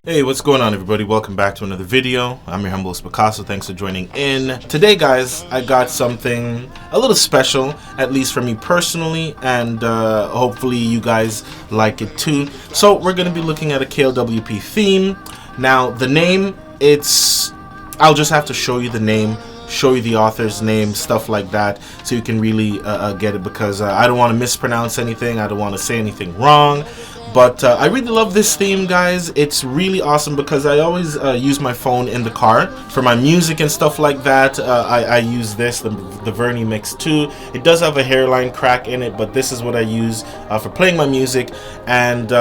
Hey, what's going on, everybody? Welcome back to another video. I'm your humble host, Picaso. Thanks for joining in. Today, guys, I got something a little special, at least for me personally, and hopefully you guys like it too. So we're going to be looking at a KLWP theme. Now, the name, I'll just have to show you the name, show you the author's name, stuff like that, so you can really get it, because I don't want to mispronounce anything. I don't want to say anything wrong. But I really love this theme, guys. It's really awesome because I always use my phone in the car for my music and stuff like that. I use this, the Verni Mix 2. It does have a hairline crack in it, but this is what I use for playing my music. And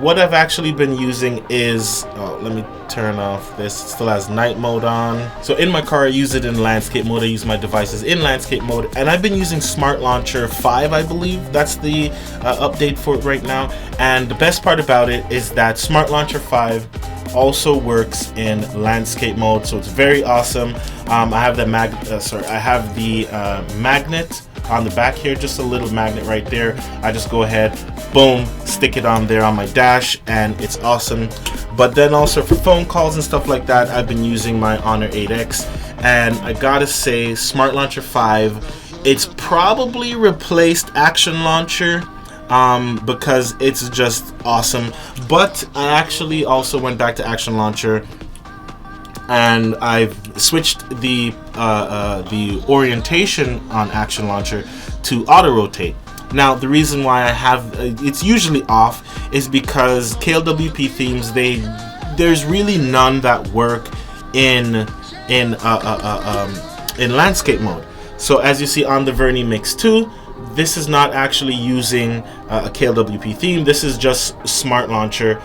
what I've actually been using is, let me turn off this. It still has night mode on. So in my car, I use it in landscape mode. I use my devices in landscape mode. And I've been using Smart Launcher 5, I believe. That's the update for it right now. And the best part about it is that Smart Launcher 5 also works in landscape mode, so it's very awesome. I have the magnet on the back here, just a little magnet right there. I just go ahead, boom, stick it on there on my dash, and it's awesome. But then also for phone calls and stuff like that, I've been using my Honor 8X, and I gotta say, Smart Launcher 5, it's probably replaced Action Launcher, because it's just awesome. But I actually also went back to Action Launcher, and I've switched the orientation on Action Launcher to auto rotate. Now, the reason why I have it's usually off is because KLWP themes, there's really none that work in landscape mode. So as you see on the Verni Mix 2, this is not actually using a KLWP theme. This is just Smart Launcher,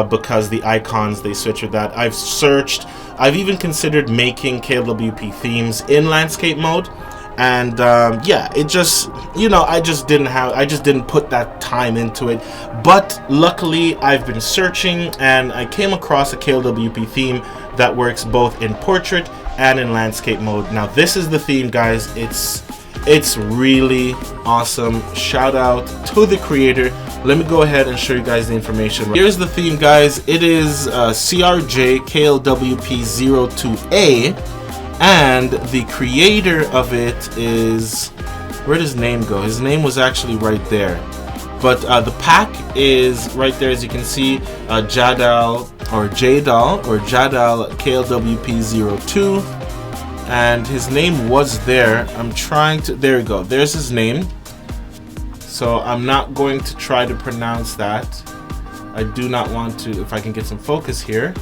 because the icons, they switch with that. I've searched, I've even considered making KLWP themes in landscape mode, and yeah, it just, I just didn't put that time into it. But luckily, I've been searching and I came across a KLWP theme that works both in portrait and in landscape mode. Now, this is the theme, guys. It's really awesome. Shout out to the creator. Let me go ahead and show you guys the information. Here's the theme, guys. It is CRJ KLWP02A, and the creator of it is, where did his name go? His name was actually right there. But the pack is right there, as you can see, Jadal KLWP02. And his name was there. There we go. There's his name. So I'm not going to try to pronounce that. I do not want to, if I can get some focus here.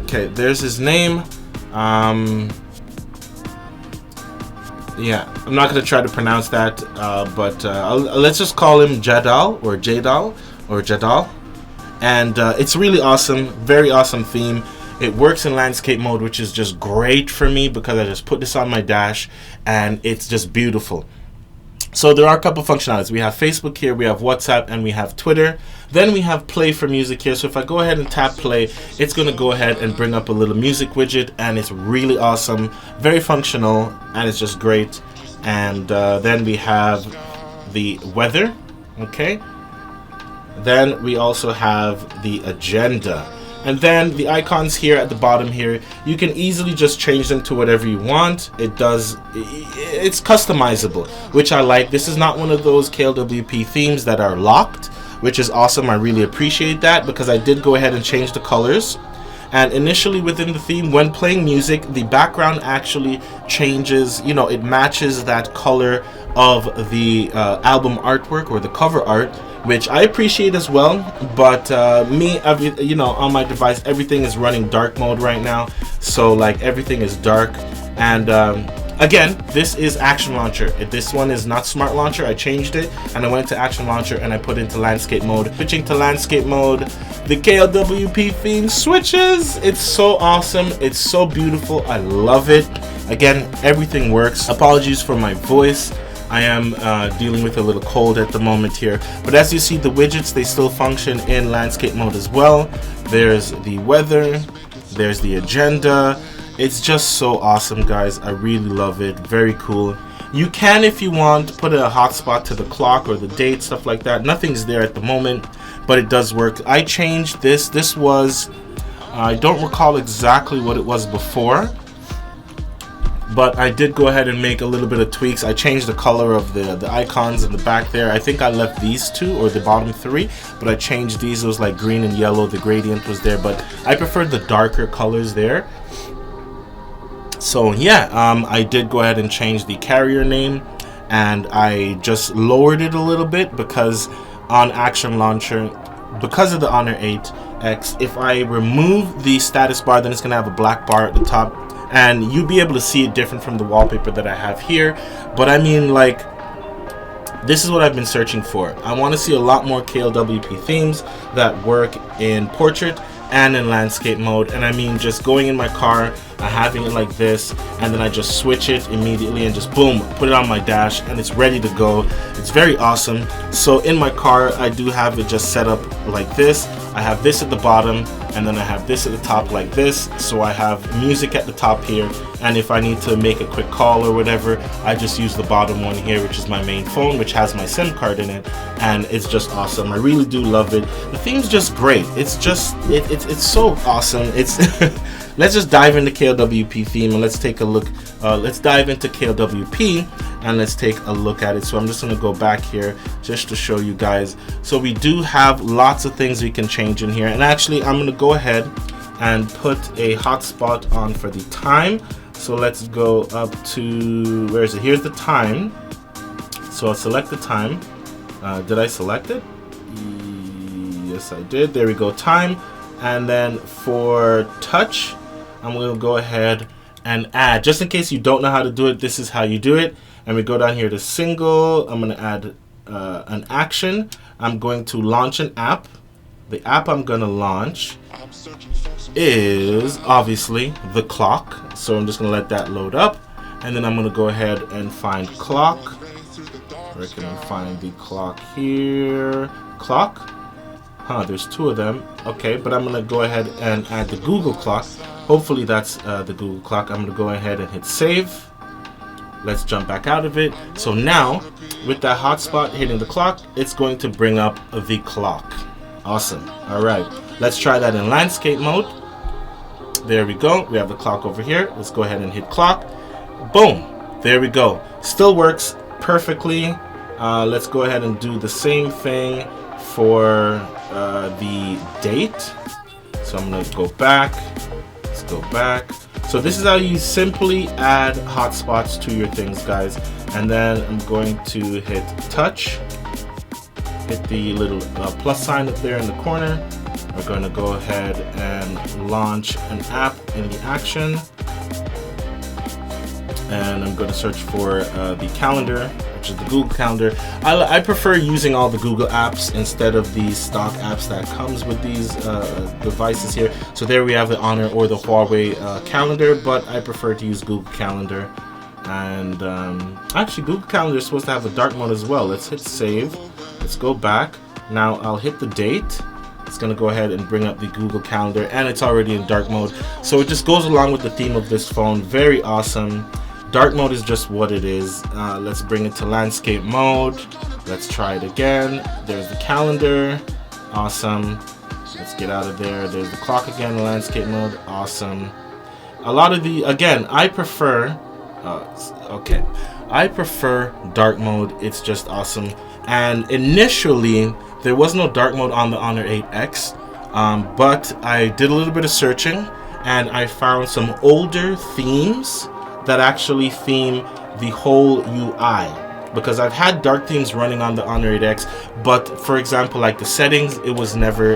Okay, there's his name. Yeah, I'm not going to try to pronounce that, but let's just call him Jadal. And it's really awesome, very awesome theme. It works in landscape mode, which is just great for me because I just put this on my dash and it's just beautiful. So there are a couple functionalities. We have Facebook here, we have WhatsApp, and we have Twitter. Then we have play for music here. So if I go ahead and tap play, it's going to go ahead and bring up a little music widget, and it's really awesome, very functional, and it's just great. And then we have the weather, okay? Then we also have the agenda, and then the icons here at the bottom here, you can easily just change them to whatever you want. It's customizable, which I like. This is not one of those KLWP themes that are locked, which is awesome. I really appreciate that, because I did go ahead and change the colors. And initially within the theme, when playing music, the background actually changes, it matches that color of the album artwork or the cover art, which I appreciate as well. But on my device, everything is running dark mode right now, so like everything is dark. And again, this is Action Launcher. This one is not Smart Launcher. I changed it and I went to Action Launcher and I put it into landscape mode. Switching to landscape mode, the KLWP theme switches. It's so awesome, it's so beautiful, I love it. Again, everything works. Apologies for my voice. I am dealing with a little cold at the moment here. But as you see, the widgets, they still function in landscape mode as well. There's the weather, there's the agenda. It's just so awesome, guys. I really love it. Very cool. You can, if you want, put a hotspot to the clock or the date, stuff like that. Nothing's there at the moment, but it does work. I changed this. This was, I don't recall exactly what it was before, but I did go ahead and make a little bit of tweaks. I changed the color of the icons in the back there. I think I left these two, or the bottom three, but I changed these. It was like green and yellow. The gradient was there, but I preferred the darker colors there. So yeah, I did go ahead and change the carrier name, and I just lowered it a little bit because on Action Launcher, because of the Honor 8X, if I remove the status bar, then it's going to have a black bar at the top, and you'll be able to see it different from the wallpaper that I have here. But I mean, like, this is what I've been searching for. I want to see a lot more KLWP themes that work in portrait and in landscape mode. And I mean, just going in my car, having it like this, and then I just switch it immediately and just boom, put it on my dash, and it's ready to go. It's very awesome. So in my car, I do have it just set up like this. I have this at the bottom, and then I have this at the top like this. So I have music at the top here, and if I need to make a quick call or whatever, I just use the bottom one here, which is my main phone, which has my SIM card in it, and it's just awesome. I really do love it. The theme's just great. It's just it's so awesome. It's let's just dive into KLWP theme, and let's take a look. Let's dive into KLWP and let's take a look at it. So I'm just going to go back here just to show you guys. So we do have lots of things we can change in here, and actually I'm going to go ahead and put a hotspot on for the time. So let's go up to, where is it? Here's the time. So I'll select the time. Did I select it? Yes, I did. There we go, time. And then for touch, I'm going to go ahead and add, just in case you don't know how to do it, this is how you do it. And we go down here to single. I'm going to add an action. I'm going to launch an app. The app I'm going to launch is obviously the clock. So I'm just going to let that load up. And then I'm going to go ahead and find clock. Where can I find the clock here? Clock. There's two of them. Okay, but I'm going to go ahead and add the Google clock. Hopefully that's the Google clock. I'm going to go ahead and hit save. Let's jump back out of it. So now, with that hotspot hitting the clock, it's going to bring up the clock. Awesome. All right, let's try that in landscape mode. There we go. We have the clock over here. Let's go ahead and hit clock. Boom. There we go. Still works perfectly. Let's go ahead and do the same thing for the date. So I'm going to go back. Let's go back. So this is how you simply add hotspots to your things, guys. And then I'm going to hit touch. Hit the little plus sign up there in the corner. We're going to go ahead and launch an app in the action. And I'm going to search for the calendar, which is the Google Calendar. I prefer using all the Google apps instead of the stock apps that comes with these devices here. So there we have the Honor or the Huawei calendar, but I prefer to use Google Calendar. And actually, Google Calendar is supposed to have a dark mode as well. Let's hit save. Let's go back. Now I'll hit the date. It's going to go ahead and bring up the Google Calendar, and it's already in dark mode. So it just goes along with the theme of this phone. Very awesome. Dark mode is just what it is. Let's bring it to landscape mode. Let's try it again. There's the calendar. Awesome. Let's get out of there. There's the clock again, the landscape mode. Awesome. A lot of the, again, I prefer dark mode. It's just awesome. And initially, there was no dark mode on the Honor 8X, but I did a little bit of searching, and I found some older themes that actually theme the whole UI, because I've had dark themes running on the Honor 8X, but for example, like the settings, it was never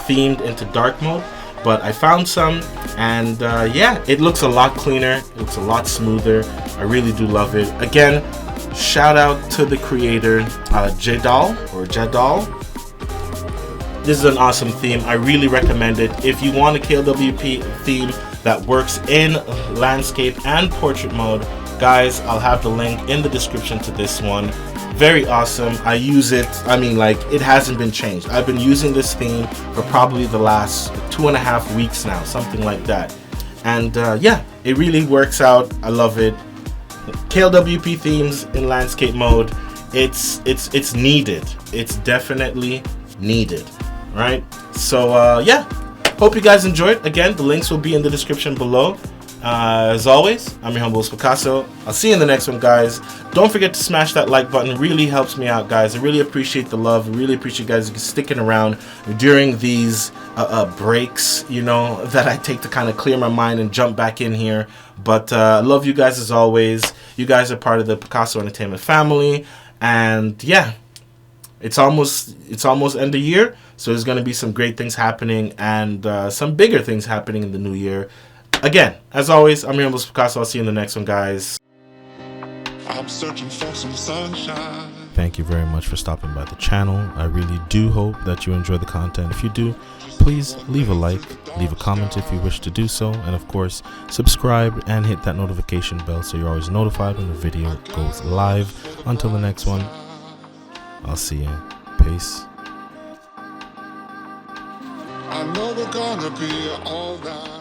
themed into dark mode. But I found some, and yeah, it looks a lot cleaner. It looks a lot smoother. I really do love it. Again, shout out to the creator, Jedal. This is an awesome theme. I really recommend it. If you want a KLWP theme that works in landscape and portrait mode, guys, I'll have the link in the description to this one. Very awesome. I use it, I mean, like, it hasn't been changed. I've been using this theme for probably the last 2.5 weeks now, something like that. And yeah, it really works out. I love it. KLWP themes in landscape mode. It's needed. It's definitely needed, right? So yeah, hope you guys enjoyed. Again, the links will be in the description below. As always, I'm your humble host, Picasso. I'll see you in the next one, guys. Don't forget to smash that like button. It really helps me out, guys. I really appreciate the love. I really appreciate you guys sticking around during these breaks, you know, that I take to kind of clear my mind and jump back in here. But I love you guys as always. You guys are part of the Picasso Entertainment family. And yeah, it's almost end of year, so there's going to be some great things happening and some bigger things happening in the new year. Again, as always, I'm your humble Picasso. I'll see you in the next one, guys. I'm searching for some sunshine. Thank you very much for stopping by the channel. I really do hope that you enjoy the content. If you do, please leave a like, leave a comment if you wish to do so, and of course, subscribe and hit that notification bell so you're always notified when the video goes live. Until the next one, I'll see you. Peace. I know we're gonna be alright.